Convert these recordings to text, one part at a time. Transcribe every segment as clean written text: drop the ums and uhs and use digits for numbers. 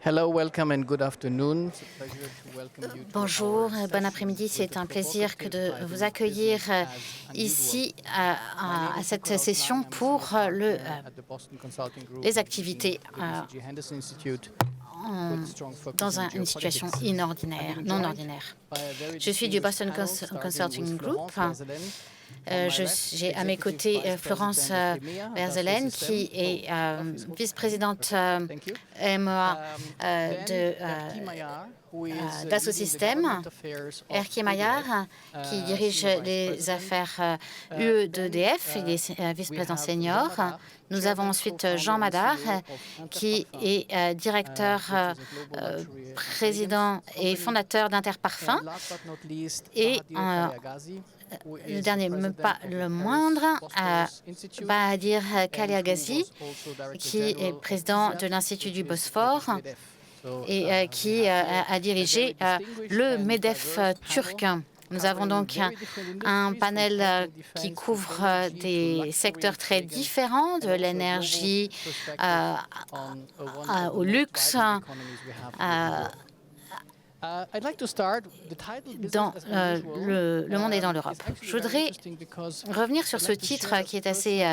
Hello, welcome and good afternoon. Bonjour, bon après-midi. C'est un plaisir de vous accueillir ici à cette session pour les activités dans une situation non ordinaire. Je suis du Boston Consulting Group. J'ai à mes côtés Florence Verzelen, qui est vice-présidente MEA d'Asso Systèmes, Erkki Maillard, qui dirige les affaires UE d'EDF, il est vice-président senior. Nous avons ensuite Jean Madar, qui est directeur, président et fondateur d'Interparfums. Et le dernier, mais pas le moindre, Bahadir Kaliagazi, qui est président de l'Institut du Bosphore et qui a dirigé le MEDEF turc. Nous avons donc un panel qui couvre des secteurs très différents, de l'énergie au luxe, dans le monde et dans l'Europe. Je voudrais revenir sur ce titre qui est assez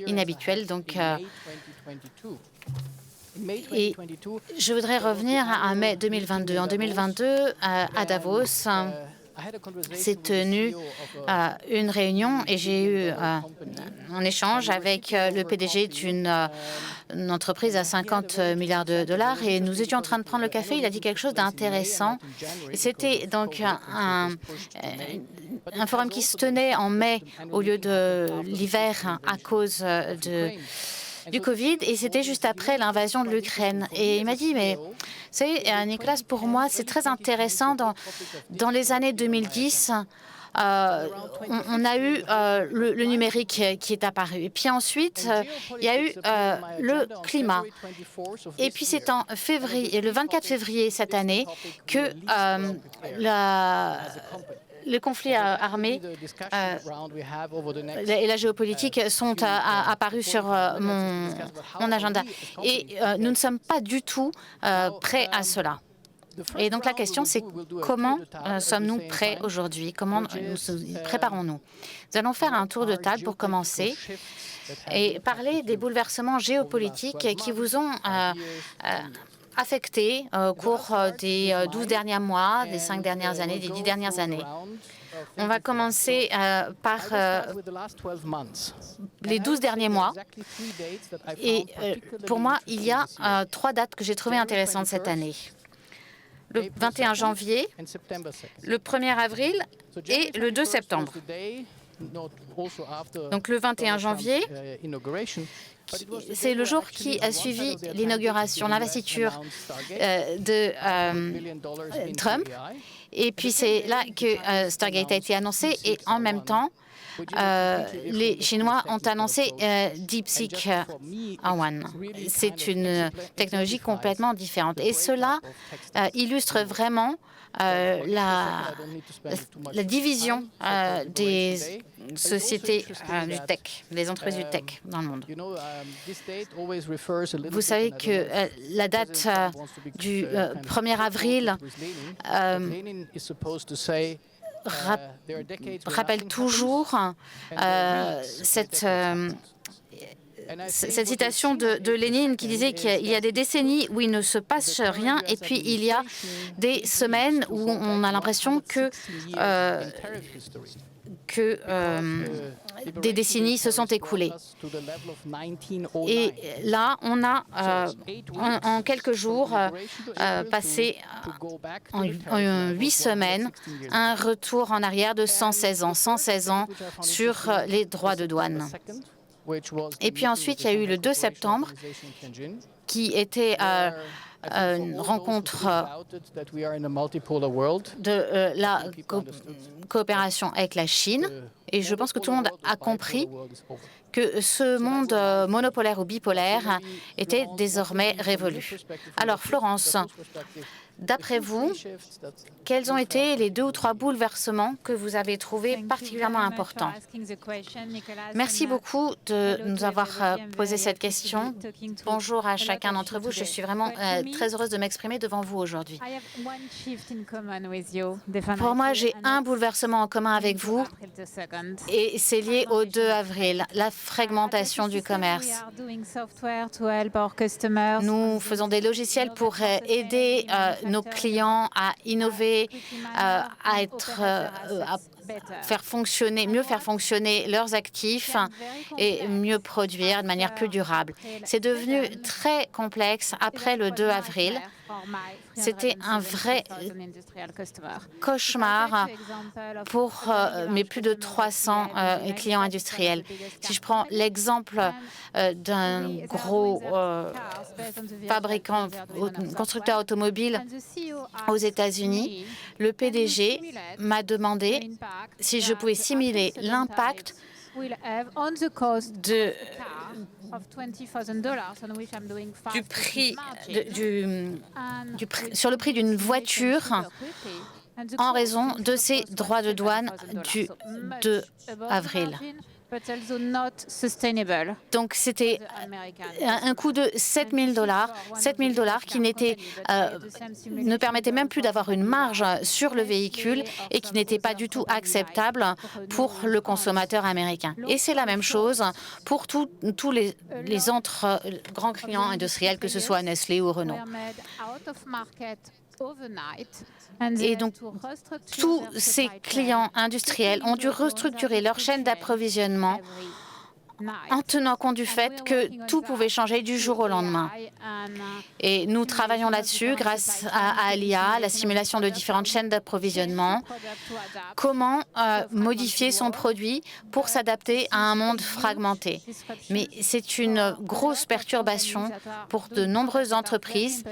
inhabituel. Et je voudrais revenir à mai 2022. En 2022, à Davos, s'est tenue une réunion et j'ai eu un échange avec le PDG d'une entreprise à 50 milliards de dollars et nous étions en train de prendre le café. Il a dit quelque chose d'intéressant. C'était donc un forum qui se tenait en mai au lieu de l'hiver à cause du Covid, et c'était juste après l'invasion de l'Ukraine. Et il m'a dit, mais vous savez, Nicolas, pour moi, c'est très intéressant. Dans les années 2010, on a eu le numérique qui est apparu. Et puis ensuite, il y a eu le climat. Et puis c'est en février, le 24 février cette année, que le conflit armé et la géopolitique sont apparus sur mon agenda. Et nous ne sommes pas du tout prêts à cela. Et donc la question, c'est comment sommes-nous prêts aujourd'hui? Comment nous préparons-nous? Nous allons faire un tour de table pour commencer et parler des bouleversements géopolitiques qui vous ont affectés au cours des 12 derniers mois, des 5 dernières années, des 10 dernières années. On va commencer par les 12 derniers mois. Et pour moi, il y a 3 dates que j'ai trouvées intéressantes cette année. Le 21 janvier, le 1er avril et le 2 septembre. Donc le 21 janvier, c'est le jour qui a suivi l'inauguration, l'investiture de Trump. Et puis c'est là que Stargate a été annoncé et en même temps, les Chinois ont annoncé DeepSeek One. C'est une technologie complètement différente. Et cela illustre vraiment la division des sociétés du tech, des entreprises du tech dans le monde. Vous savez que la date du 1er avril rappelle toujours cette citation de Lénine qui disait qu'il y a des décennies où il ne se passe rien et puis il y a des semaines où on a l'impression que des décennies se sont écoulées. Et là, on a en quelques jours passé en 8 semaines un retour en arrière de 116 ans sur les droits de douane. Et puis ensuite, il y a eu le 2 septembre qui était rencontre de la coopération avec la Chine. Et je pense que tout le monde a compris que ce monde monopolaire ou bipolaire était désormais révolu. Alors, Florence, d'après vous, quels ont été les 2 ou 3 bouleversements que vous avez trouvés particulièrement importants? Merci beaucoup de nous avoir posé cette question. Bonjour à chacun d'entre vous. Je suis vraiment très heureuse de m'exprimer devant vous aujourd'hui. Pour moi, j'ai un bouleversement en commun avec vous et c'est lié au 2 avril, la fragmentation du commerce. Nous faisons des logiciels pour aider nos clients à innover, à mieux faire fonctionner leurs actifs et mieux produire de manière plus durable. C'est devenu très complexe après le 2 avril. C'était un vrai cauchemar pour mes plus de 300 clients industriels. Si je prends l'exemple d'un gros constructeur automobile aux États-Unis, le PDG m'a demandé si je pouvais simuler l'impact sur le prix d'une voiture en raison de ces droits de douane du 2 avril. Donc, c'était un coût de $7 000 qui ne permettait même plus d'avoir une marge sur le véhicule et qui n'était pas du tout acceptable pour le consommateur américain. Et c'est la même chose pour tous les grands clients industriels, que ce soit Nestlé ou Renault. Et donc, tous ces clients industriels ont dû restructurer leur chaîne d'approvisionnement en tenant compte du fait que tout pouvait changer du jour au lendemain. Et nous travaillons là-dessus grâce à l'IA, la simulation de différentes chaînes d'approvisionnement. Comment modifier son produit pour s'adapter à un monde fragmenté. Mais c'est une grosse perturbation pour de nombreuses entreprises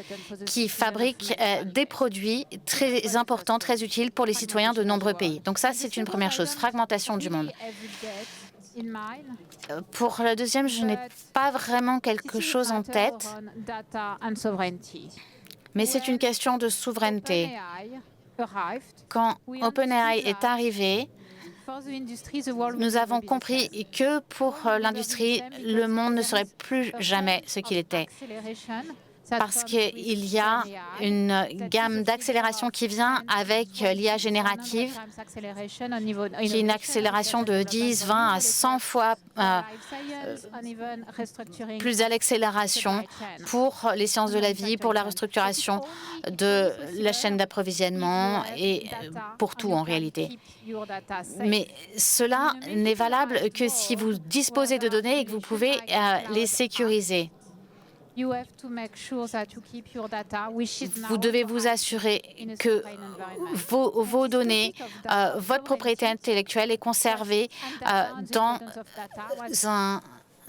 qui fabriquent des produits très importants, très utiles pour les citoyens de nombreux pays. Donc ça, c'est une première chose, fragmentation du monde. Pour la deuxième, je n'ai pas vraiment quelque chose en tête, mais c'est une question de souveraineté. Quand OpenAI est arrivé, nous avons compris que pour l'industrie, le monde ne serait plus jamais ce qu'il était. Parce qu'il y a une gamme d'accélération qui vient avec l'IA générative, qui est une accélération de 10, 20 à 100 fois plus d'accélération pour les sciences de la vie, pour la restructuration de la chaîne d'approvisionnement et pour tout en réalité. Mais cela n'est valable que si vous disposez de données et que vous pouvez les sécuriser. Vous devez vous assurer que vos données, votre propriété intellectuelle est conservée dans un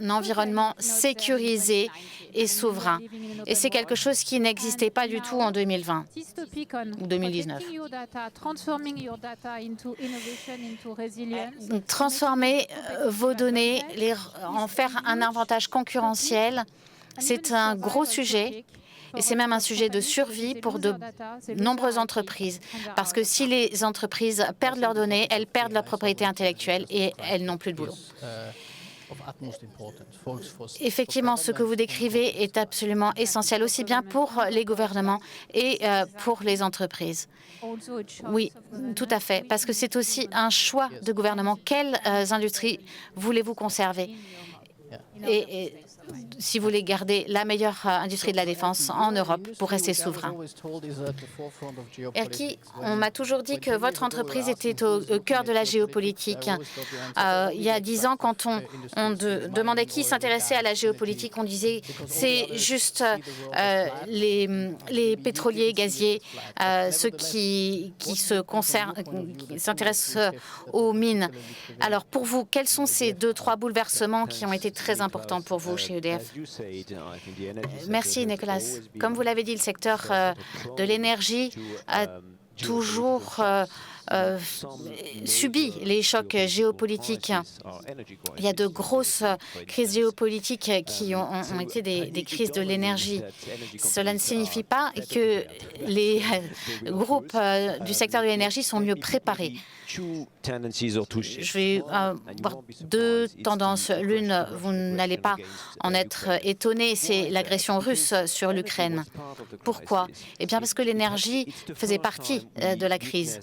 environnement sécurisé et souverain. Et c'est quelque chose qui n'existait pas du tout en 2020 ou 2019. Transformer vos données, en faire un avantage concurrentiel, c'est un gros sujet et c'est même un sujet de survie pour de nombreuses entreprises. Parce que si les entreprises perdent leurs données, elles perdent leur propriété intellectuelle et elles n'ont plus de boulot. Effectivement, ce que vous décrivez est absolument essentiel, aussi bien pour les gouvernements et pour les entreprises. Oui, tout à fait, parce que c'est aussi un choix de gouvernement. Quelles industries voulez-vous conserver ? Et si vous voulez garder la meilleure industrie de la défense en Europe pour rester souverain. Erkki, on m'a toujours dit que votre entreprise était au cœur de la géopolitique. Il y a 10 ans, quand on demandait qui s'intéressait à la géopolitique, on disait c'est juste les pétroliers, gaziers, ceux qui s'intéressent aux mines. Alors pour vous, quels sont ces 2-3 bouleversements qui ont été très importants pour vous chez chez EDF. Merci, Nicolas. Comme vous l'avez dit, le secteur de l'énergie a toujours subi les chocs géopolitiques. Il y a de grosses crises géopolitiques qui ont été des crises de l'énergie. Cela ne signifie pas que les groupes du secteur de l'énergie sont mieux préparés. Je vais voir deux tendances. L'une, vous n'allez pas en être étonné, c'est l'agression russe sur l'Ukraine. Pourquoi? Eh bien, parce que l'énergie faisait partie de la crise.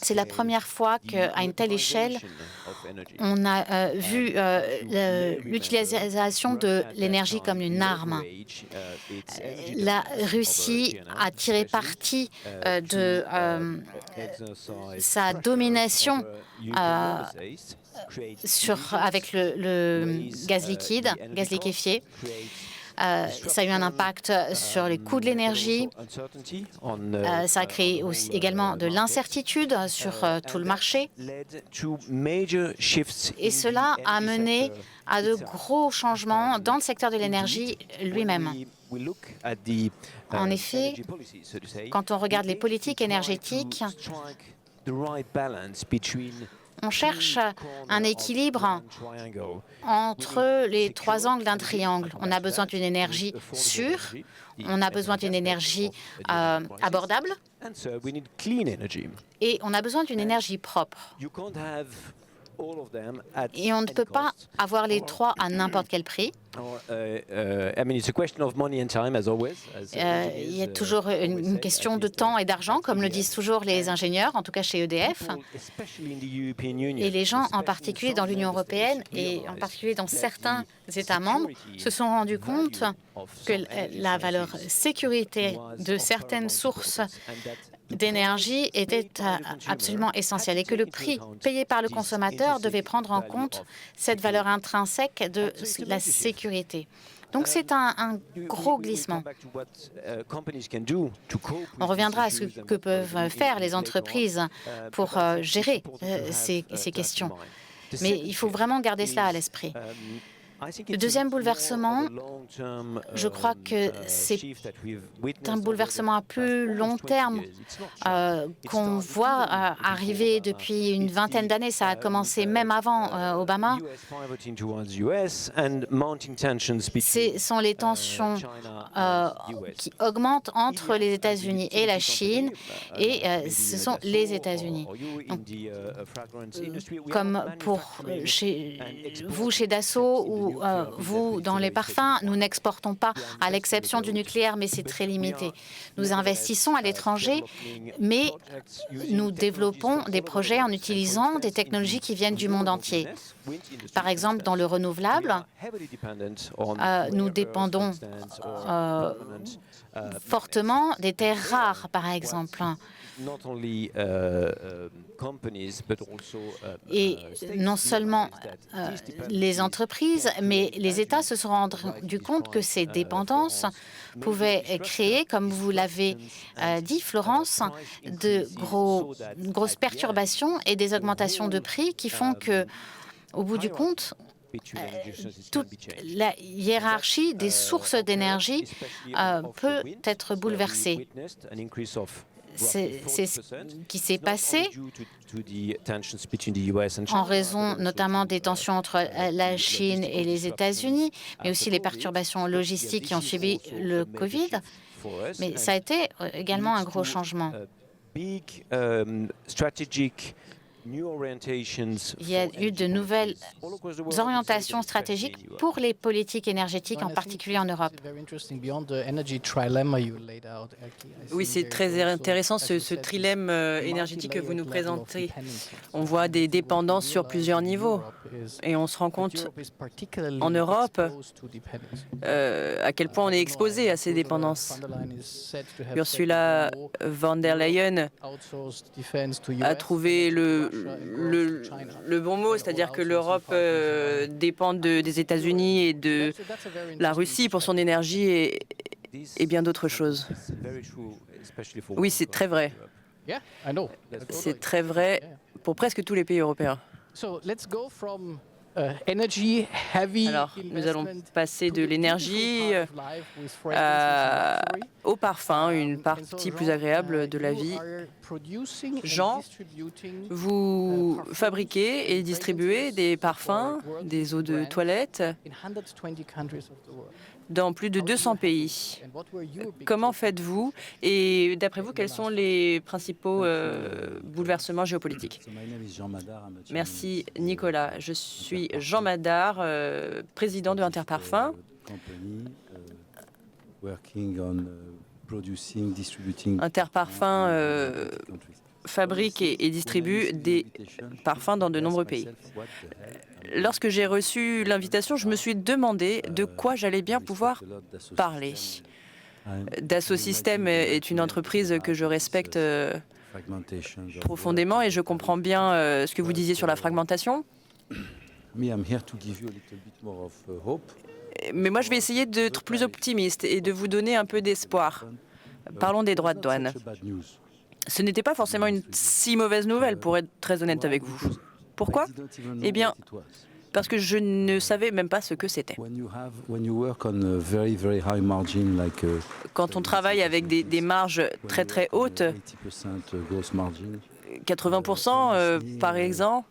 C'est la première fois qu'à une telle échelle, on a vu l'utilisation de l'énergie comme une arme. La Russie a tiré parti de sa domination avec le gaz liquide, gaz liquéfié. Ça a eu un impact sur les coûts de l'énergie. Ça a créé aussi également de l'incertitude sur tout le marché. Et cela a mené à de gros changements dans le secteur de l'énergie lui-même. En effet, quand on regarde les politiques énergétiques, on cherche un équilibre entre les trois angles d'un triangle. On a besoin d'une énergie sûre, on a besoin d'une énergie abordable et on a besoin d'une énergie propre. Et on ne peut pas avoir les trois à n'importe quel prix. Il y a toujours une question de temps et d'argent, comme le disent toujours les ingénieurs, en tout cas chez EDF. Et les gens, en particulier dans l'Union européenne et en particulier dans certains États membres, se sont rendus compte que la valeur sécurité de certaines sources d'énergie était absolument essentielle et que le prix payé par le consommateur devait prendre en compte cette valeur intrinsèque de la sécurité. Donc c'est un gros glissement. On reviendra à ce que peuvent faire les entreprises pour gérer ces questions. Mais il faut vraiment garder cela à l'esprit. Le deuxième bouleversement, je crois que c'est un bouleversement à plus long terme qu'on voit arriver depuis une vingtaine d'années. Ça a commencé même avant Obama. Ce sont les tensions qui augmentent entre les États-Unis et la Chine, et ce sont les États-Unis. Comme pour vous chez Dassault ou vous, dans les parfums, nous n'exportons pas, à l'exception du nucléaire, mais c'est très limité. Nous investissons à l'étranger, mais nous développons des projets en utilisant des technologies qui viennent du monde entier. Par exemple, dans le renouvelable, nous dépendons fortement des terres rares, par exemple. Et non seulement les entreprises, mais les États se sont rendus compte que ces dépendances pouvaient créer, comme vous l'avez dit, Florence, de grosses perturbations et des augmentations de prix qui font que, au bout du compte, toute la hiérarchie des sources d'énergie peut être bouleversée. C'est ce qui s'est passé en raison notamment des tensions entre la Chine et les États-Unis, mais aussi les perturbations logistiques qui ont suivi le Covid. Mais ça a été également un gros changement. Il y a eu de nouvelles orientations stratégiques pour les politiques énergétiques, en particulier en Europe. Oui, c'est très intéressant ce trilemme énergétique que vous nous présentez. On voit des dépendances sur plusieurs niveaux et on se rend compte en Europe à quel point on est exposé à ces dépendances. Ursula von der Leyen a trouvé le bon mot, c'est-à-dire que l'Europe dépend des États-Unis et de la Russie pour son énergie et bien d'autres choses. Oui, c'est très vrai. C'est très vrai pour presque tous les pays européens. Alors, nous allons passer de l'énergie au parfum, une partie plus agréable de la vie. Jean, vous fabriquez et distribuez des parfums, des eaux de toilette dans plus de 200 pays. Comment faites-vous? Et d'après vous, quels sont les principaux bouleversements géopolitiques? Merci Nicolas. Je suis Jean Madar, président de Interparfums. Interparfums fabrique et distribue des parfums dans de nombreux pays. Lorsque j'ai reçu l'invitation, je me suis demandé de quoi j'allais bien pouvoir parler. Dassault Systèmes est une entreprise que je respecte profondément et je comprends bien ce que vous disiez sur la fragmentation. Mais moi, je vais essayer d'être plus optimiste et de vous donner un peu d'espoir. Parlons des droits de douane. Ce n'était pas forcément une si mauvaise nouvelle, pour être très honnête avec vous. Pourquoi? Eh bien, parce que je ne savais même pas ce que c'était. Quand on travaille avec des marges très très hautes, 80% par exemple,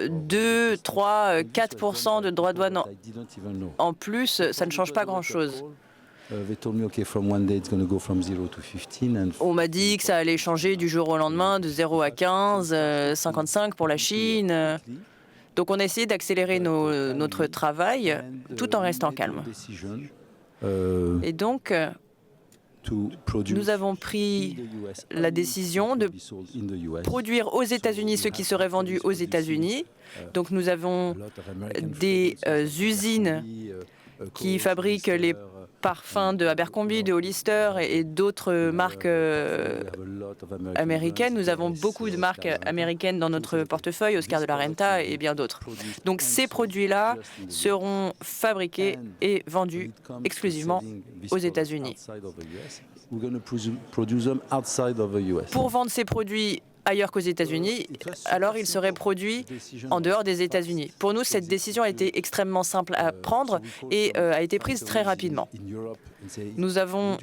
2, 3, 4% de droits de douane en plus, ça ne change pas grand-chose. On m'a dit que ça allait changer du jour au lendemain, de 0 à 15, 55 pour la Chine. Donc on a essayé d'accélérer notre travail tout en restant calme. Et donc, nous avons pris la décision de produire aux États-Unis ce qui serait vendu aux États-Unis. Donc nous avons des usines qui fabriquent les parfums de Abercrombie, de Hollister et d'autres marques américaines. Nous avons beaucoup de marques américaines dans notre portefeuille, Oscar de la Renta et bien d'autres. Donc ces produits-là seront fabriqués et vendus exclusivement aux États-Unis. Pour vendre ces produits ailleurs qu'aux États-Unis, alors ils seraient produits en dehors des États-Unis. Pour nous, cette décision a été extrêmement simple à prendre et a été prise très rapidement. Nous avons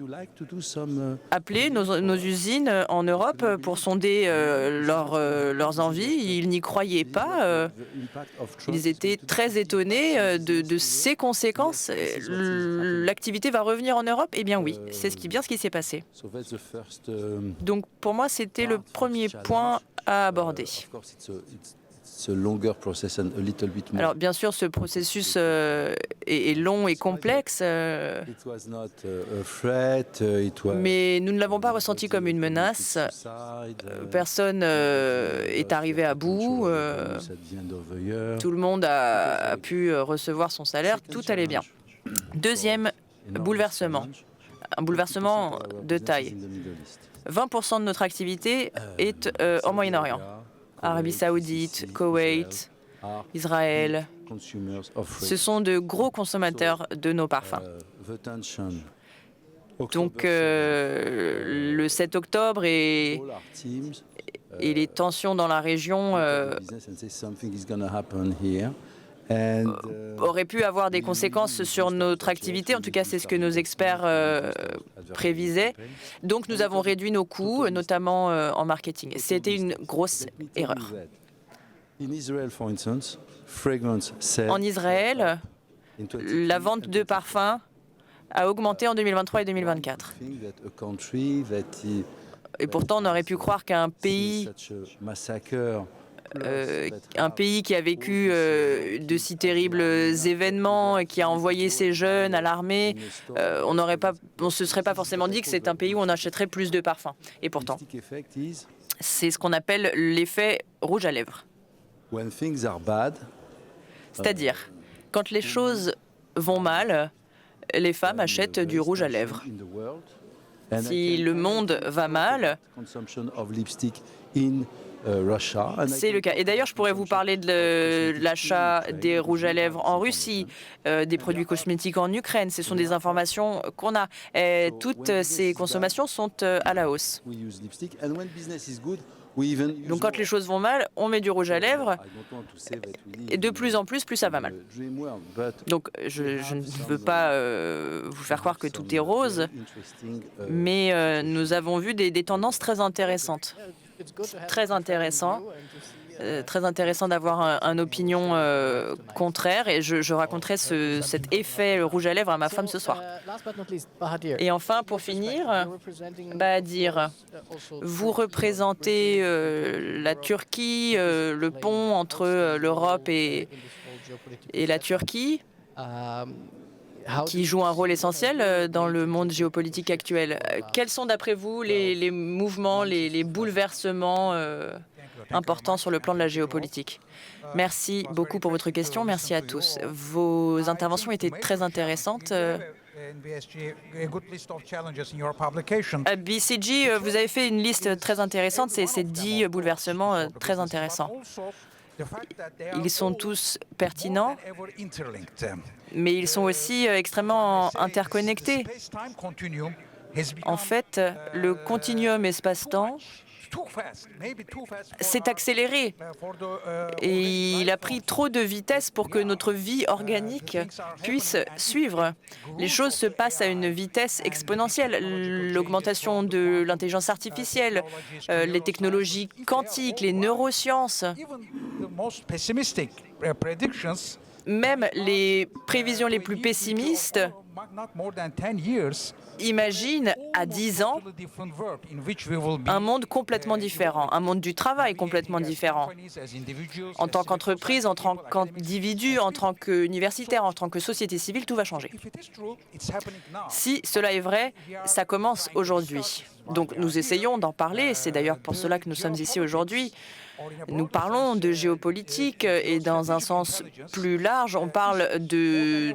appelé nos usines en Europe pour sonder leurs envies. Ils n'y croyaient pas. Ils étaient très étonnés de ces conséquences. L'activité va revenir en Europe? Eh bien oui, c'est bien ce qui s'est passé. Donc pour moi, c'était le premier point à aborder. Alors bien sûr, ce processus est long et complexe, mais nous ne l'avons pas ressenti comme une menace. Personne est arrivé à bout. Tout le monde a pu recevoir son salaire. Tout allait bien. Deuxième bouleversement, un bouleversement de taille. 20% de notre activité est en Moyen-Orient. Arabie Saoudite, Koweït, Israël. Ce sont de gros consommateurs de nos parfums. Donc le 7 octobre et les tensions dans la région auraient pu avoir des conséquences sur notre activité. En tout cas, c'est ce que nos experts prévisaient. Donc nous avons réduit nos coûts, notamment en marketing. C'était une grosse erreur. En Israël, la vente de parfums a augmenté en 2023 et 2024. Et pourtant, on aurait pu croire qu'un pays qui a vécu de si terribles événements et qui a envoyé ses jeunes à l'armée, on ne se serait pas forcément dit que c'est un pays où on achèterait plus de parfums. Et pourtant, c'est ce qu'on appelle l'effet rouge à lèvres. C'est-à-dire, quand les choses vont mal, les femmes achètent du rouge à lèvres. Si le monde va mal, c'est le cas. Et d'ailleurs, je pourrais vous parler de l'achat des rouges à lèvres en Russie, des produits cosmétiques en Ukraine. Ce sont des informations qu'on a. Et toutes ces consommations sont à la hausse. Donc quand les choses vont mal, on met du rouge à lèvres et de plus en plus ça va mal. Donc je ne veux pas vous faire croire que tout est rose, mais nous avons vu des tendances très intéressantes. Très intéressant d'avoir une opinion contraire et je raconterai cet effet rouge à lèvres à ma femme ce soir. Et enfin, pour finir, Bahadir, vous représentez la Turquie, le pont entre l'Europe et la Turquie, qui joue un rôle essentiel dans le monde géopolitique actuel. Quels sont d'après vous les mouvements, les bouleversements importants sur le plan de la géopolitique? Merci beaucoup pour votre question. Merci à tous. Vos interventions étaient très intéressantes. À BCG, vous avez fait une liste très intéressante. C'est 10 bouleversements très intéressants. Ils sont tous pertinents, mais ils sont aussi extrêmement interconnectés. En fait, le continuum espace-temps s'est accéléré et il a pris trop de vitesse pour que notre vie organique puisse suivre. Les choses se passent à une vitesse exponentielle. L'augmentation de l'intelligence artificielle, les technologies quantiques, les neurosciences, même les prévisions les plus pessimistes imaginent à 10 ans un monde complètement différent, un monde du travail complètement différent. En tant qu'entreprise, en tant qu'individu, en tant qu'universitaire, en tant que société civile, tout va changer. Si cela est vrai, ça commence aujourd'hui. Donc nous essayons d'en parler, c'est d'ailleurs pour cela que nous sommes ici aujourd'hui. Nous parlons de géopolitique et dans un sens plus large, on parle de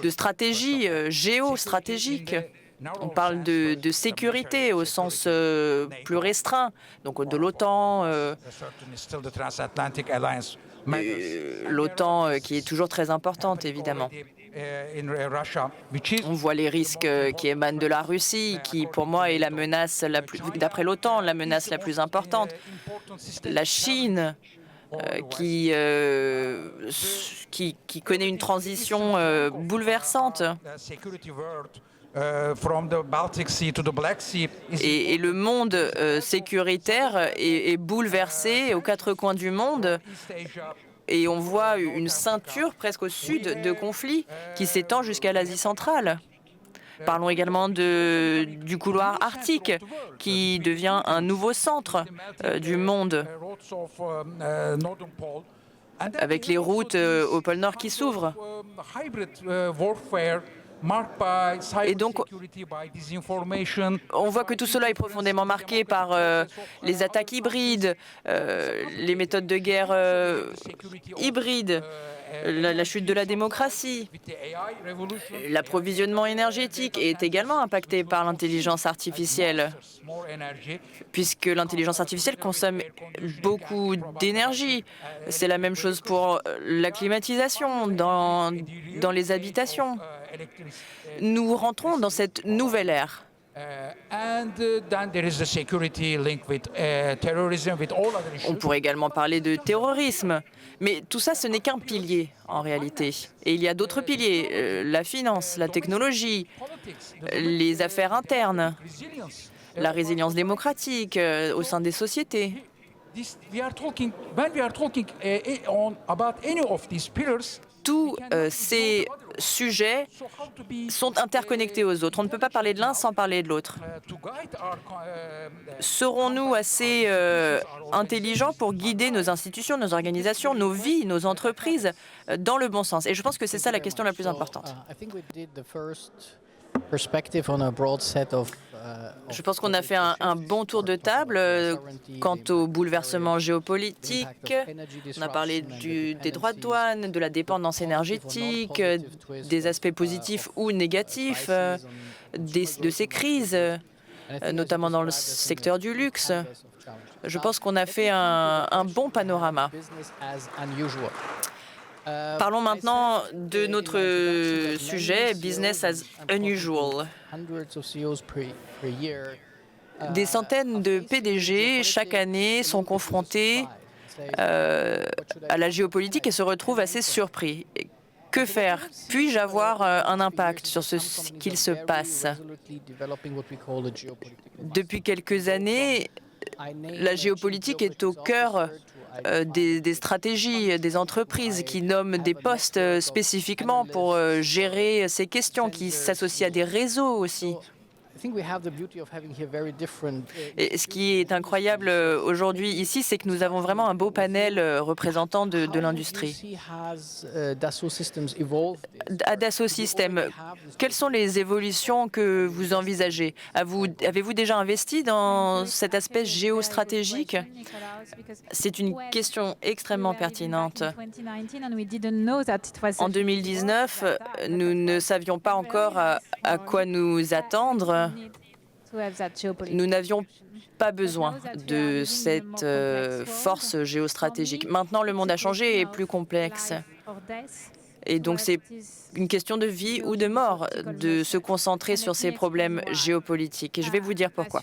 stratégie géostratégique. On parle de sécurité au sens plus restreint, donc de l'OTAN, l'OTAN qui est toujours très importante, évidemment. On voit les risques qui émanent de la Russie, qui pour moi est la menace la plus, d'après l'OTAN, la menace la plus importante. La Chine, qui connaît une transition bouleversante. Et le monde sécuritaire est bouleversé aux quatre coins du monde. Et on voit une ceinture presque au sud de conflits qui s'étend jusqu'à l'Asie centrale. Parlons également du couloir arctique qui devient un nouveau centre du monde avec les routes au pôle Nord qui s'ouvrent. Et donc, on voit que tout cela est profondément marqué par les attaques hybrides, les méthodes de guerre hybrides, la chute de la démocratie. L'approvisionnement énergétique est également impacté par l'intelligence artificielle, puisque l'intelligence artificielle consomme beaucoup d'énergie. C'est la même chose pour la climatisation dans les habitations. Nous rentrons dans cette nouvelle ère. On pourrait également parler de terrorisme, mais tout ça, ce n'est qu'un pilier en réalité. Et il y a d'autres piliers, la finance, la technologie, les affaires internes, la résilience démocratique au sein des sociétés. Tous ces sujets sont interconnectés aux autres. On ne peut pas parler de l'un sans parler de l'autre. Serons-nous assez intelligents pour guider nos institutions, nos organisations, nos vies, nos entreprises dans le bon sens? Et je pense que c'est ça la question la plus importante. Je pense qu'on a fait un bon tour de table quant au bouleversement géopolitique. On a parlé des droits de douane, de la dépendance énergétique, des aspects positifs ou négatifs de ces crises, notamment dans le secteur du luxe. Je pense qu'on a fait un bon panorama. Parlons maintenant de notre sujet, business as unusual. Des centaines de PDG, chaque année, sont confrontés à la géopolitique et se retrouvent assez surpris. Que faire? Puis-je avoir un impact sur ce qu'il se passe? Depuis quelques années, la géopolitique est au cœur des stratégies des entreprises qui nomment des postes spécifiquement pour gérer ces questions, qui s'associent à des réseaux aussi. Et ce qui est incroyable aujourd'hui ici, c'est que nous avons vraiment un beau panel représentant de l'industrie. À Dassault Systèmes, quelles sont les évolutions que vous envisagez? Avez-vous déjà investi dans cet aspect géostratégique? C'est une question extrêmement pertinente. En 2019, nous ne savions pas encore à quoi nous attendre. Nous n'avions pas besoin de cette force géostratégique. Maintenant, le monde a changé et est plus complexe. Et donc, c'est une question de vie ou de mort de se concentrer sur ces problèmes géopolitiques. Et je vais vous dire pourquoi.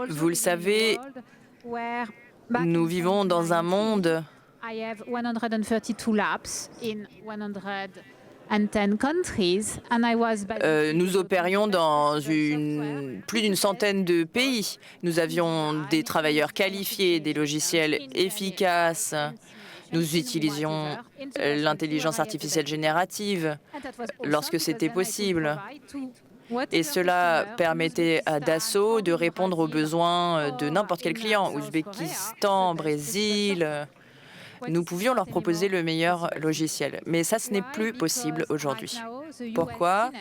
Vous le savez, nous vivons dans un monde nous opérions dans plus d'une centaine de pays. Nous avions des travailleurs qualifiés, des logiciels efficaces. Nous utilisions l'intelligence artificielle générative lorsque c'était possible. Et cela permettait à Dassault de répondre aux besoins de n'importe quel client, Ouzbékistan, Brésil. Nous pouvions leur proposer le meilleur logiciel. Mais ça, ce n'est plus possible aujourd'hui. Pourquoi?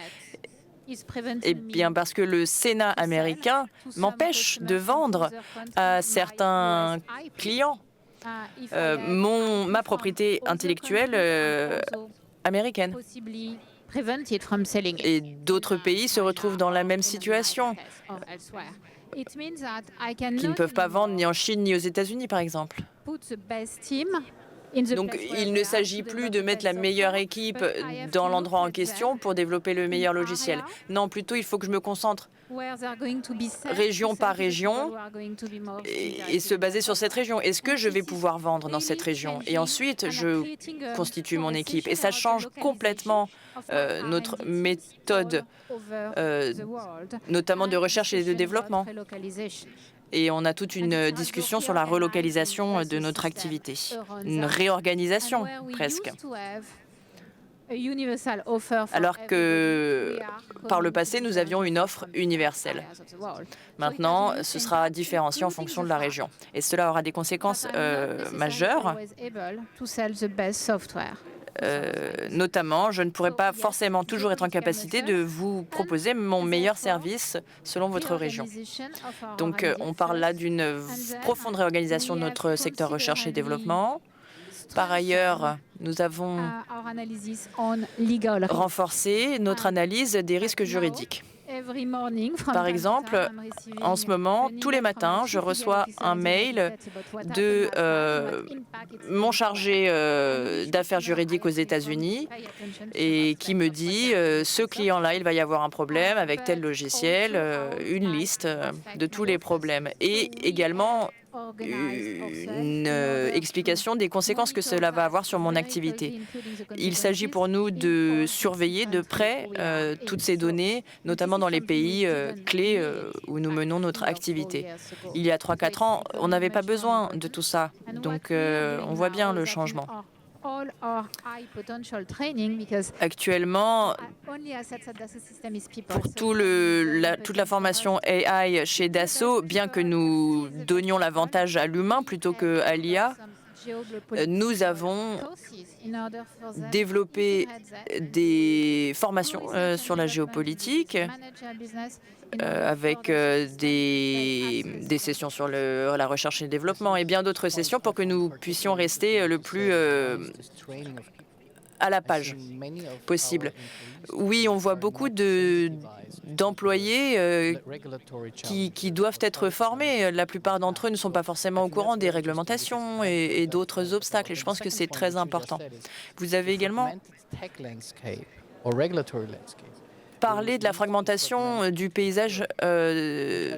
Eh bien, parce que le Sénat américain m'empêche de vendre à certains clients ma propriété intellectuelle américaine. Et d'autres pays se retrouvent dans la même situation, qui ne peuvent pas vendre ni en Chine ni aux États-Unis, par exemple. Donc, il ne s'agit plus de mettre la meilleure équipe dans l'endroit en question pour développer le meilleur logiciel. Non, plutôt, il faut que je me concentre région par région et se baser sur cette région. Est-ce que je vais pouvoir vendre dans cette région? Et ensuite, je constitue mon équipe. Et ça change complètement notre méthode, notamment de recherche et de développement. Et on a toute une discussion sur la relocalisation de notre activité, une réorganisation presque. Alors que par le passé, nous avions une offre universelle. Maintenant, ce sera différencié en fonction de la région. Et cela aura des conséquences majeures. Notamment, je ne pourrai pas forcément toujours être en capacité de vous proposer mon meilleur service selon votre région. Donc, on parle là d'une profonde réorganisation de notre secteur recherche et développement. Par ailleurs, nous avons renforcé notre analyse des risques juridiques. Par exemple, en ce moment, tous les matins, je reçois un mail de mon chargé d'affaires juridiques aux États-Unis et qui me dit ce client-là, il va y avoir un problème avec tel logiciel, une liste de tous les problèmes. Et également une explication des conséquences que cela va avoir sur mon activité. Il s'agit pour nous de surveiller de près toutes ces données, notamment dans les pays clés où nous menons notre activité. Il y a 3-4 ans, on n'avait pas besoin de tout ça, donc on voit bien le changement. Actuellement, pour toute la formation AI chez Dassault, bien que nous donnions l'avantage à l'humain plutôt qu'à l'IA, nous avons développé des formations sur la géopolitique avec des sessions sur la recherche et le développement et bien d'autres sessions pour que nous puissions rester le plus à la page possible. Oui, on voit beaucoup d'employés qui doivent être formés. La plupart d'entre eux ne sont pas forcément au courant des réglementations et d'autres obstacles. Et je pense que c'est très important. Vous avez également parlé de la fragmentation du paysage de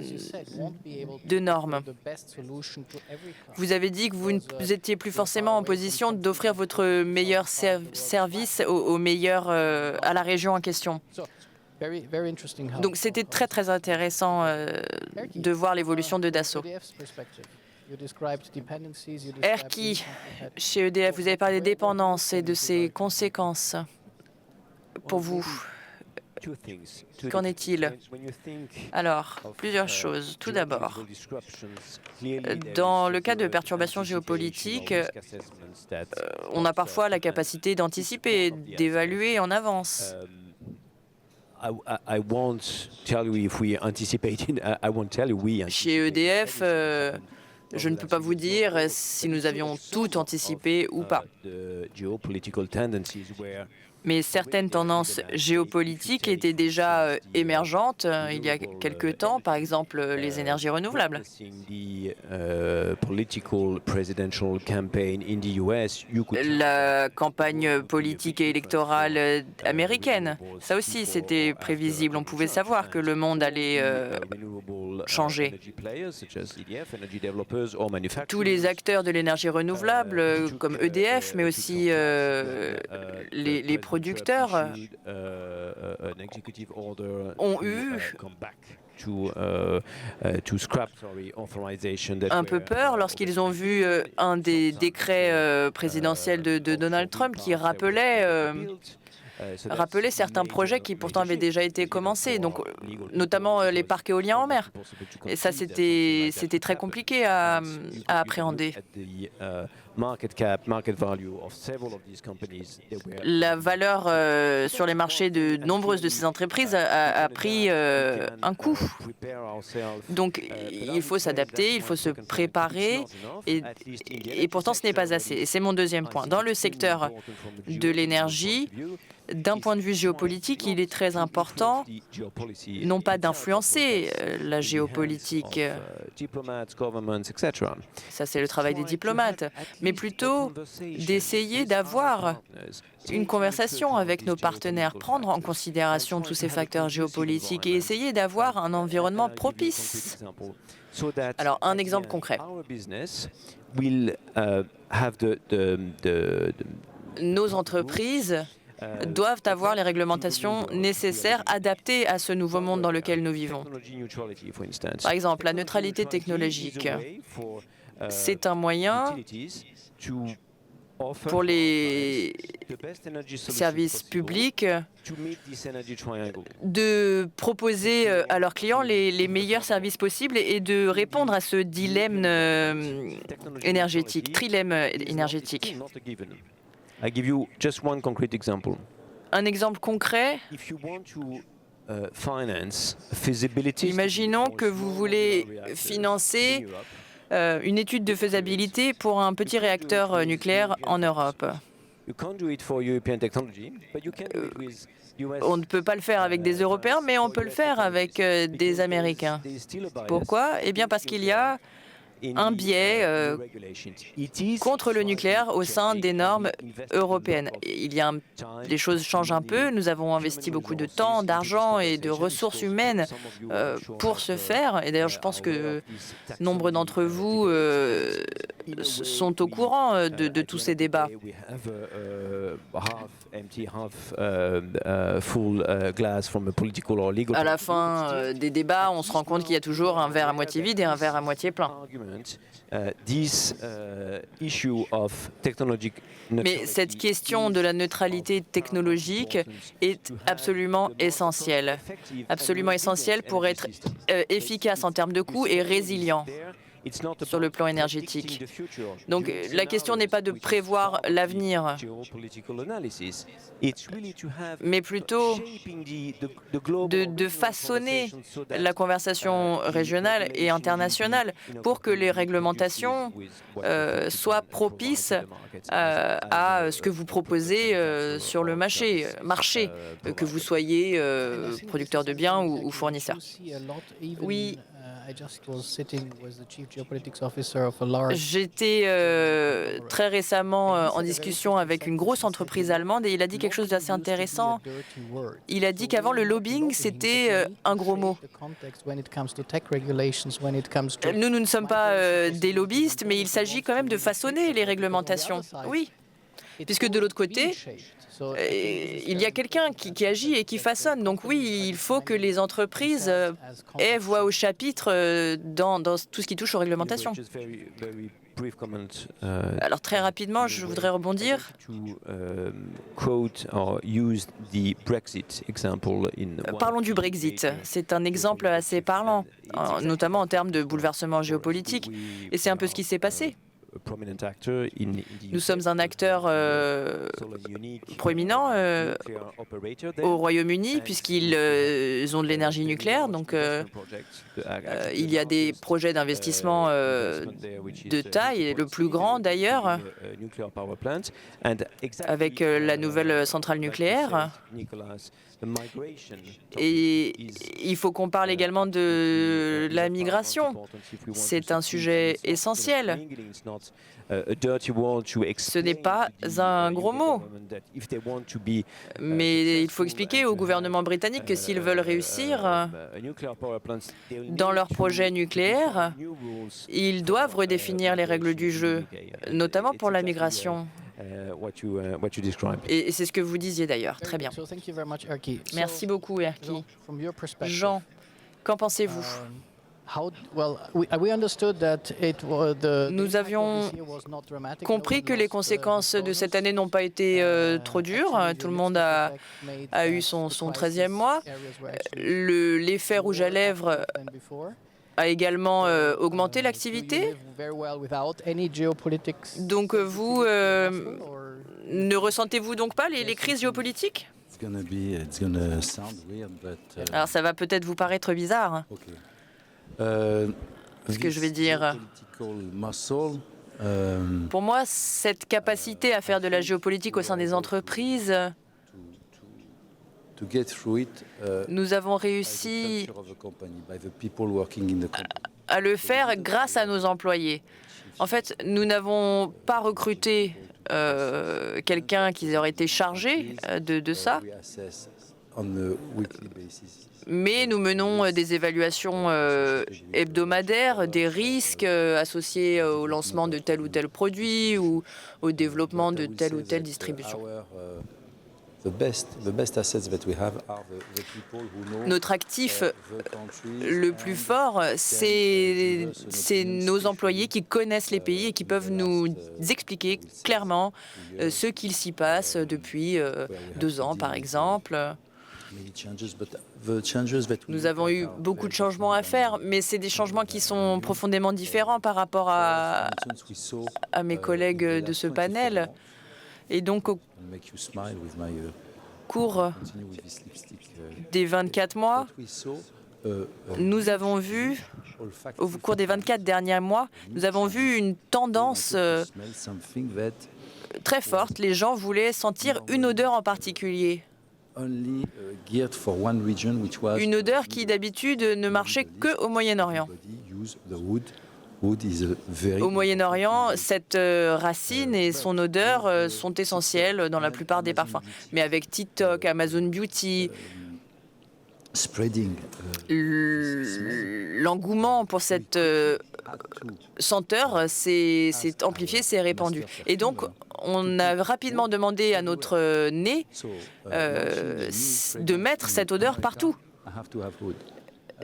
normes. Vous avez dit que vous n'étiez plus forcément en position d'offrir votre meilleur service au meilleur à la région en question. Donc c'était très très intéressant de voir l'évolution de Dassault. Erkki, chez EDF, vous avez parlé des dépendances et de ses conséquences. Pour vous, qu'en est-il? Alors, plusieurs choses. Tout d'abord, dans le cas de perturbations géopolitiques, on a parfois la capacité d'anticiper, d'évaluer en avance. Chez EDF, je ne peux pas vous dire si nous avions tout anticipé ou pas. Mais certaines tendances géopolitiques étaient déjà émergentes il y a quelque temps, par exemple les énergies renouvelables. La campagne politique et électorale américaine, ça aussi c'était prévisible. On pouvait savoir que le monde allait changer. Tous les acteurs de l'énergie renouvelable, comme EDF, mais aussi les producteurs ont eu un peu peur lorsqu'ils ont vu un des décrets présidentiels de Donald Trump qui rappelait certains projets qui pourtant avaient déjà été commencés, donc notamment les parcs éoliens en mer. Et ça, c'était très compliqué à appréhender. La valeur sur les marchés de nombreuses de ces entreprises a pris un coup. Donc, il faut s'adapter, il faut se préparer, et pourtant, ce n'est pas assez. Et c'est mon deuxième point. Dans le secteur de l'énergie, d'un point de vue géopolitique, il est très important, non pas d'influencer la géopolitique, ça c'est le travail des diplomates, mais plutôt d'essayer d'avoir une conversation avec nos partenaires, prendre en considération tous ces facteurs géopolitiques et essayer d'avoir un environnement propice. Alors, un exemple concret. Nos entreprises doivent avoir les réglementations nécessaires adaptées à ce nouveau monde dans lequel nous vivons. Par exemple, la neutralité technologique, c'est un moyen pour les services publics de proposer à leurs clients les meilleurs services possibles et de répondre à ce dilemme énergétique, trilemme énergétique. Un exemple concret. Imaginons que vous voulez financer une étude de faisabilité pour un petit réacteur nucléaire en Europe. On ne peut pas le faire avec des Européens, mais on peut le faire avec des Américains. Pourquoi? Eh bien parce qu'il y a un biais contre le nucléaire au sein des normes européennes. Les choses changent un peu. Nous avons investi beaucoup de temps, d'argent et de ressources humaines pour ce faire. Et d'ailleurs, je pense que nombre d'entre vous sont au courant de tous ces débats. À la fin des débats, on se rend compte qu'il y a toujours un verre à moitié vide et un verre à moitié plein. Mais cette question de la neutralité technologique est absolument essentielle pour être efficace en termes de coûts et résilient sur le plan énergétique. Donc la question n'est pas de prévoir l'avenir, mais plutôt de façonner la conversation régionale et internationale pour que les réglementations soient propices à ce que vous proposez sur le marché, que vous soyez producteur de biens ou fournisseur. Oui. J'étais très récemment en discussion avec une grosse entreprise allemande et il a dit quelque chose d'assez intéressant. Il a dit qu'avant, le lobbying, c'était un gros mot. Nous ne sommes pas des lobbyistes, mais il s'agit quand même de façonner les réglementations. Oui, puisque de l'autre côté, il y a quelqu'un qui agit et qui façonne. Donc oui, il faut que les entreprises aient voix au chapitre dans tout ce qui touche aux réglementations. Alors très rapidement, je voudrais rebondir. Parlons du Brexit. C'est un exemple assez parlant, notamment en termes de bouleversement géopolitique. Et c'est un peu ce qui s'est passé. Nous sommes un acteur proéminent au Royaume-Uni puisqu'ils ont de l'énergie nucléaire. Donc, il y a des projets d'investissement de taille, le plus grand d'ailleurs, avec la nouvelle centrale nucléaire. Et il faut qu'on parle également de la migration. C'est un sujet essentiel. Ce n'est pas un gros mot. Mais il faut expliquer au gouvernement britannique que s'ils veulent réussir dans leur projet nucléaire, ils doivent redéfinir les règles du jeu, notamment pour la migration. Et c'est ce que vous disiez d'ailleurs. Très bien. Merci beaucoup, Erki. Jean, qu'en pensez-vous? Nous avions compris que les conséquences de cette année n'ont pas été trop dures. Tout le monde a eu son 13e mois. L'effet rouge à lèvres a également augmenté l'activité. Donc vous, ne ressentez-vous donc pas les crises géopolitiques? Alors ça va peut-être vous paraître bizarre. Ce que je vais dire. Pour moi, cette capacité à faire de la géopolitique au sein des entreprises, nous avons réussi à le faire grâce à nos employés. En fait, nous n'avons pas recruté quelqu'un qui aurait été chargé de ça, mais nous menons des évaluations hebdomadaires des risques associés au lancement de tel ou tel produit ou au développement de telle ou telle distribution. Notre actif le plus fort, c'est nos employés qui connaissent les pays et qui peuvent nous expliquer clairement ce qu'il s'y passe depuis 2 ans, par exemple. Nous avons eu beaucoup de changements à faire, mais c'est des changements qui sont profondément différents par rapport à mes collègues de ce panel. Et donc, au cours des 24 mois, nous avons vu, au cours des 24 derniers mois, nous avons vu une tendance très forte. Les gens voulaient sentir une odeur en particulier. Une odeur qui d'habitude ne marchait qu'au Moyen-Orient. Au Moyen-Orient, cette racine et son odeur sont essentielles dans la plupart des parfums. Mais avec TikTok, Amazon Beauty, l'engouement pour cette senteur s'est amplifié, s'est répandu. Et donc, on a rapidement demandé à notre nez de mettre cette odeur partout.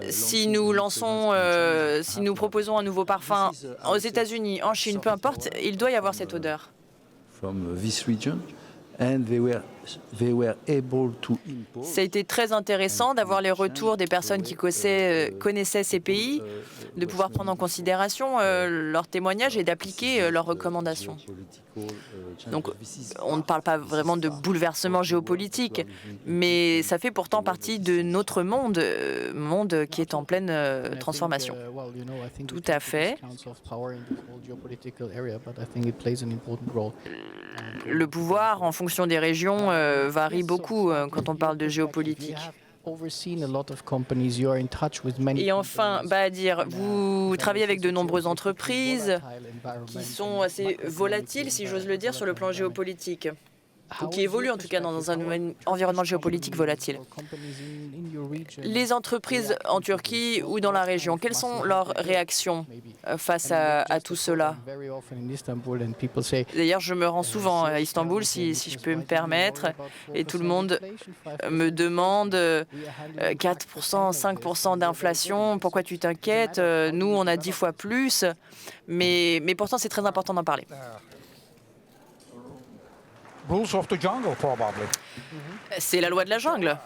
Si nous proposons un nouveau parfum aux États-Unis, en Chine, peu importe, il doit y avoir cette odeur. Ça a été très intéressant d'avoir les retours des personnes qui connaissaient ces pays, de pouvoir prendre en considération leurs témoignages et d'appliquer leurs recommandations. Donc, on ne parle pas vraiment de bouleversement géopolitique, mais ça fait pourtant partie de notre monde qui est en pleine transformation. Tout à fait. Le pouvoir, en fonction des régions, varie beaucoup quand on parle de géopolitique. Et enfin, Bahadir, vous travaillez avec de nombreuses entreprises qui sont assez volatiles, si j'ose le dire, sur le plan géopolitique, ou qui évoluent en tout cas dans un environnement géopolitique volatile. Les entreprises en Turquie ou dans la région, quelles sont leurs réactions face à tout cela? D'ailleurs, je me rends souvent à Istanbul, si je peux me permettre, et tout le monde me demande 4%, 5% d'inflation, pourquoi tu t'inquiètes? Nous, on a 10 fois plus, mais pourtant, c'est très important d'en parler. C'est la loi de la jungle.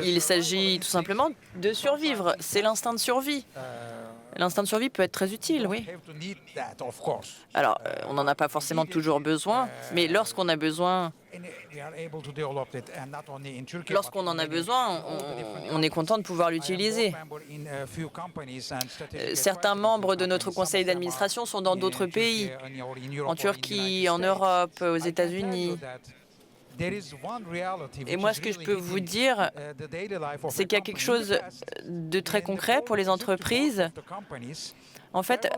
Il s'agit tout simplement de survivre. C'est l'instinct de survie. L'instinct de survie peut être très utile, oui. Alors, on n'en a pas forcément toujours besoin, mais lorsqu'on a besoin, on est content de pouvoir l'utiliser. Certains membres de notre conseil d'administration sont dans d'autres pays, en Turquie, en Europe, aux États-Unis. Et moi, ce que je peux vous dire, c'est qu'il y a quelque chose de très concret pour les entreprises. En fait,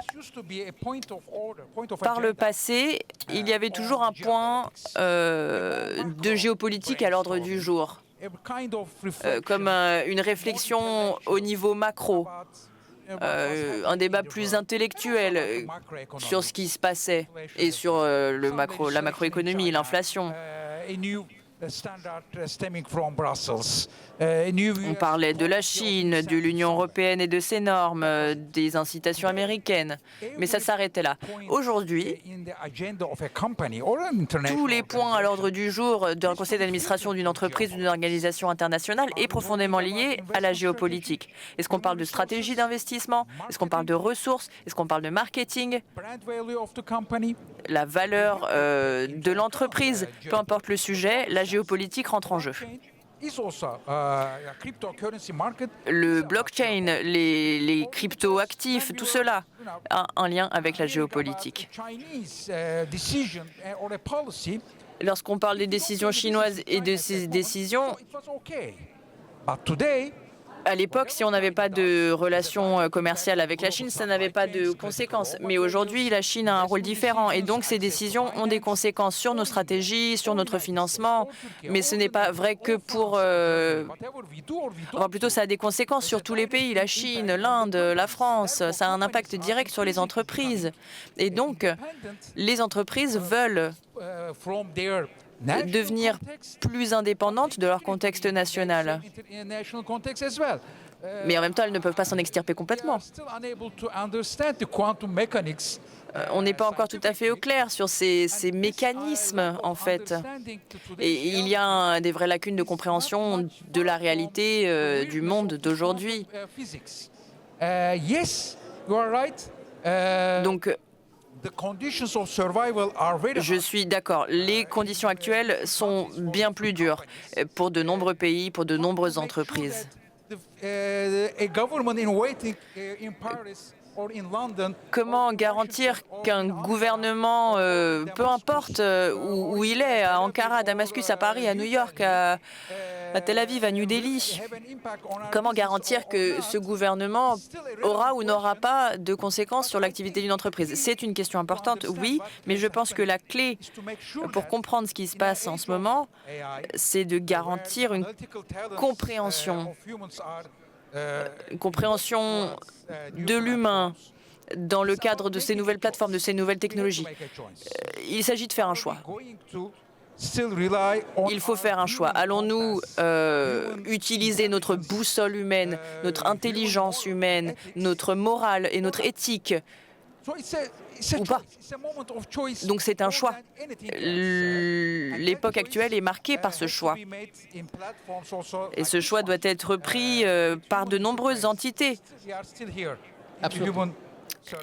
par le passé, il y avait toujours un point de géopolitique à l'ordre du jour, comme une réflexion au niveau macro, un débat plus intellectuel sur ce qui se passait et sur la macroéconomie, l'inflation. On parlait de la Chine, de l'Union européenne et de ses normes, des incitations américaines, mais ça s'arrêtait là. Aujourd'hui, tous les points à l'ordre du jour d'un conseil d'administration d'une entreprise ou d'une organisation internationale est profondément lié à la géopolitique. Est-ce qu'on parle de stratégie d'investissement? Est-ce qu'on parle de ressources? Est-ce qu'on parle de marketing? La valeur de l'entreprise, peu importe le sujet, la géopolitique rentre en jeu. Le blockchain, les crypto-actifs, tout cela a un lien avec la géopolitique. Lorsqu'on parle des décisions chinoises et de ces décisions, à l'époque, si on n'avait pas de relations commerciales avec la Chine, ça n'avait pas de conséquences. Mais aujourd'hui, la Chine a un rôle différent et donc ces décisions ont des conséquences sur nos stratégies, sur notre financement. Mais ce n'est pas vrai que pour... Enfin, plutôt, ça a des conséquences sur tous les pays, la Chine, l'Inde, la France. Ça a un impact direct sur les entreprises. Et donc, les entreprises veulent devenir plus indépendantes de leur contexte national. Mais en même temps, elles ne peuvent pas s'en extirper complètement. On n'est pas encore tout à fait au clair sur ces mécanismes, en fait. Et il y a des vraies lacunes de compréhension de la réalité du monde d'aujourd'hui. Donc, je suis d'accord. Les conditions actuelles sont bien plus dures pour de nombreux pays, pour de nombreuses entreprises. Comment garantir qu'un gouvernement, peu importe où il est, à Ankara, à Damascus, à Paris, à New York, à Tel Aviv, à New Delhi, comment garantir que ce gouvernement aura ou n'aura pas de conséquences sur l'activité d'une entreprise? C'est une question importante, oui, mais je pense que la clé pour comprendre ce qui se passe en ce moment, c'est de garantir une compréhension de l'humain dans le cadre de ces nouvelles plateformes, de ces nouvelles technologies. Il s'agit de faire un choix. Il faut faire un choix. Allons-nous utiliser notre boussole humaine, notre intelligence humaine, notre morale et notre éthique ou pas? Donc c'est un choix. L'époque actuelle est marquée par ce choix. Et ce choix doit être pris par de nombreuses entités. Absolument.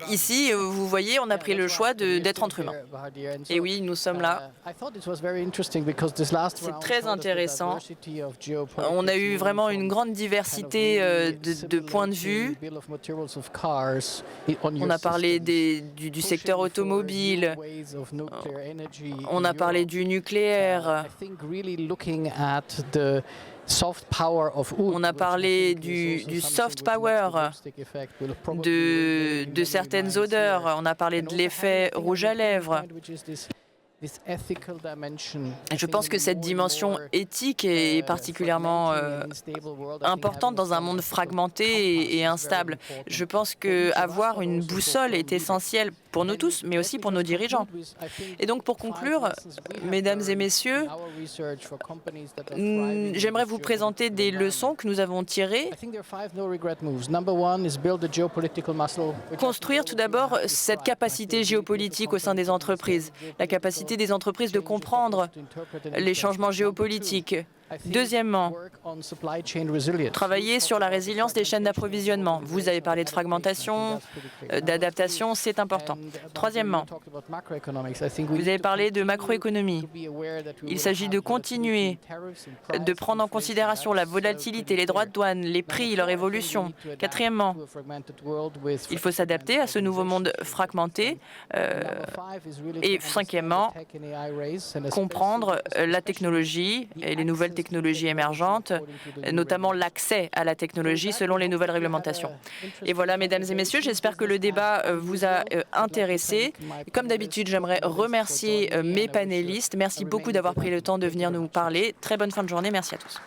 Ici, vous voyez, on a pris le choix d'être entre humains. Et oui, nous sommes là. C'est très intéressant. On a eu vraiment une grande diversité de points de vue. On a parlé du secteur automobile. On a parlé du nucléaire. On a parlé du soft power, de certaines odeurs. On a parlé de l'effet rouge à lèvres. Et je pense que cette dimension éthique est particulièrement importante dans un monde fragmenté et instable. Je pense qu'avoir une boussole est essentiel pour nous tous, mais aussi pour nos dirigeants. Et donc, pour conclure, mesdames et messieurs, j'aimerais vous présenter des leçons que nous avons tirées. Construire tout d'abord cette capacité géopolitique au sein des entreprises, la capacité des entreprises de comprendre les changements géopolitiques. Deuxièmement, travailler sur la résilience des chaînes d'approvisionnement. Vous avez parlé de fragmentation, d'adaptation, c'est important. Troisièmement, vous avez parlé de macroéconomie. Il s'agit de continuer de prendre en considération la volatilité, les droits de douane, les prix, leur évolution. Quatrièmement, il faut s'adapter à ce nouveau monde fragmenté. Et cinquièmement, comprendre la technologie et les nouvelles technologies émergentes, notamment l'accès à la technologie selon les nouvelles réglementations. Et voilà, mesdames et messieurs, j'espère que le débat vous a intéressé. Comme d'habitude, j'aimerais remercier mes panélistes. Merci beaucoup d'avoir pris le temps de venir nous parler. Très bonne fin de journée. Merci à tous.